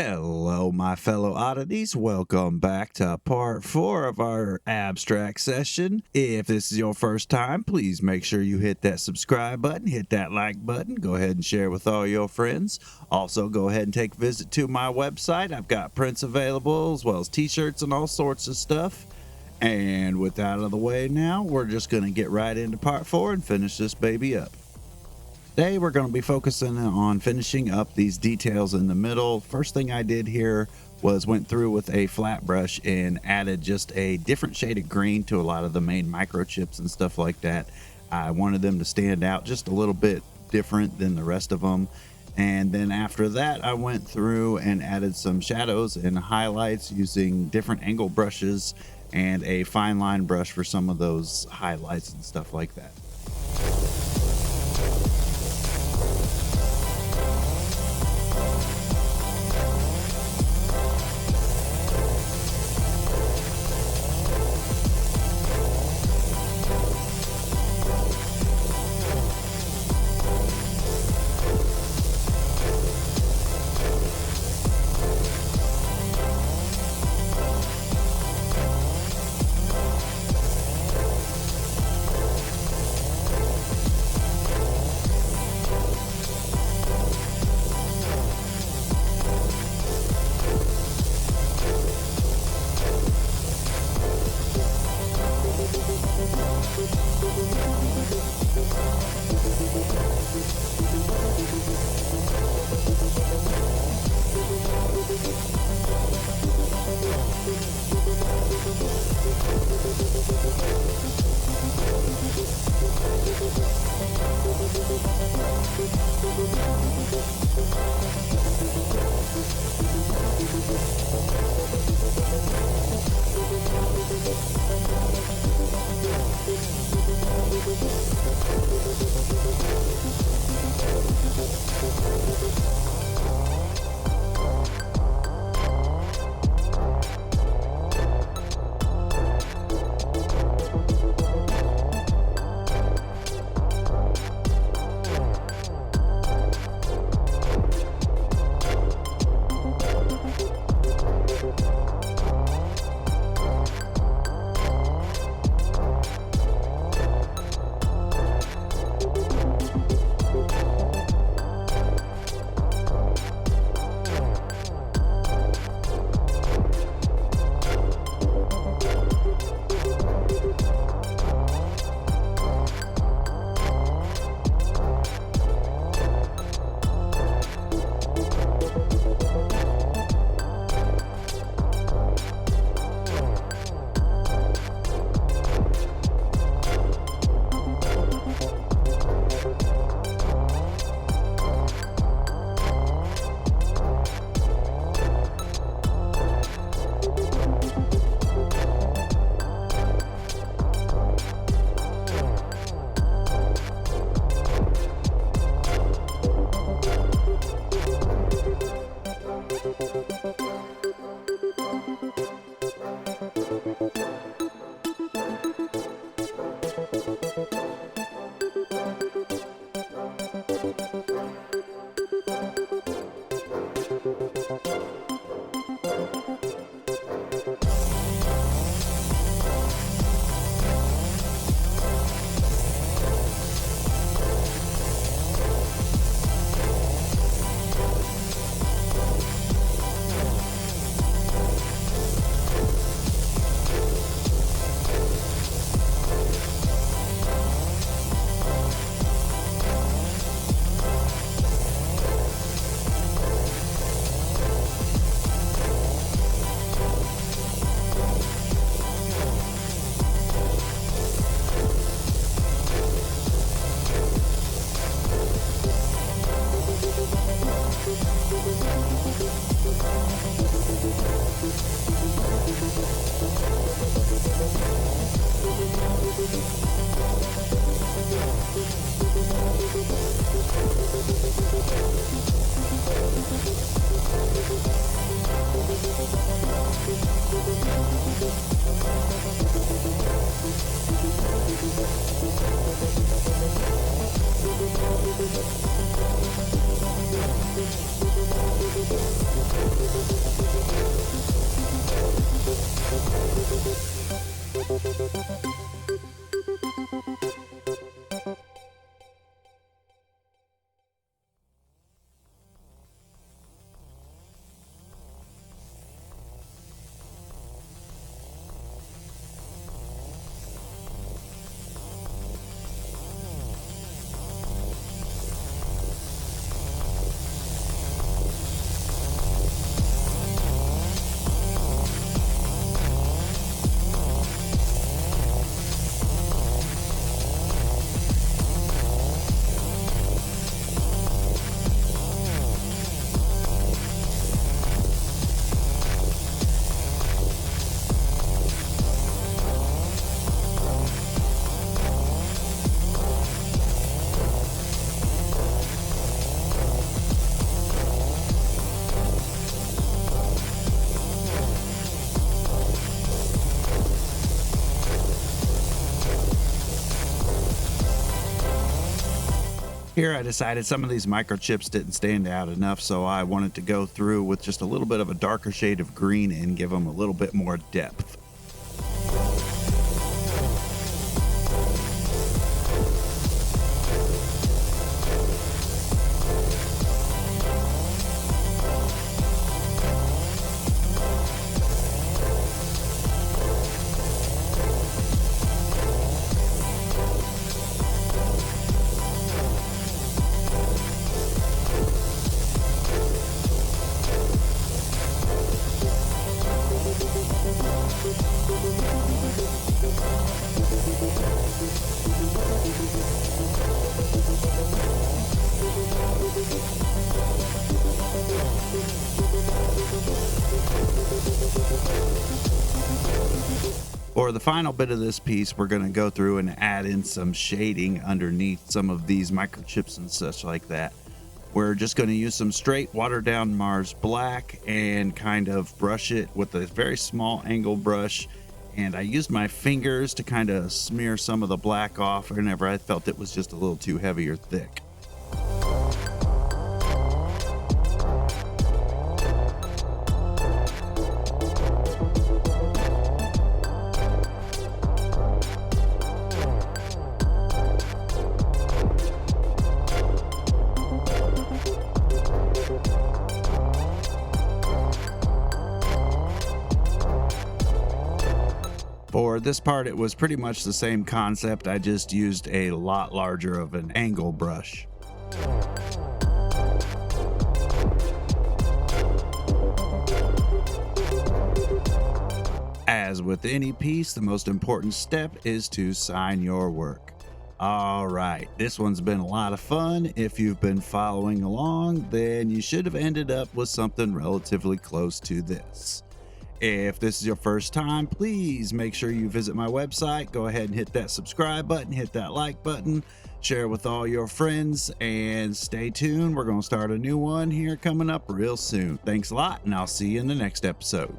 Hello, my fellow oddities. Welcome back to part 4 of our abstract session. If this is your first time, please make sure you hit that subscribe button, hit that like button, go ahead and share with all your friends. Also, go ahead and take a visit to my website. I've got prints available as well as t-shirts and all sorts of stuff. And with that out of the way now, we're just going to get right into part 4 and finish this baby up. Today we're going to be focusing on finishing up these details in the middle. First thing I did here was went through with a flat brush and added just a different shade of green to a lot of the main microchips and stuff like that. I wanted them to stand out just a little bit different than the rest of them. And then after that, I went through and added some shadows and highlights using different angle brushes and a fine line brush for some of those highlights and stuff like that. Here I decided some of these microchips didn't stand out enough, so I wanted to go through with just a little bit of a darker shade of green and give them a little bit more depth. For the final bit of this piece, we're going to go through and add in some shading underneath some of these microchips and such like that. We're just going to use some straight watered down Mars black and kind of brush it with a very small angle brush. And I used my fingers to kind of smear some of the black off whenever I felt it was just a little too heavy or thick. For this part, it was pretty much the same concept. I just used a lot larger of an angle brush. As with any piece, the most important step is to sign your work. All right, this one's been a lot of fun. If you've been following along, then you should have ended up with something relatively close to this. If this is your first time, please make sure you visit my website. Go ahead and hit that subscribe button, hit that like button, share with all your friends, and stay tuned. We're going to start a new one here coming up real soon. Thanks a lot, and I'll see you in the next episode.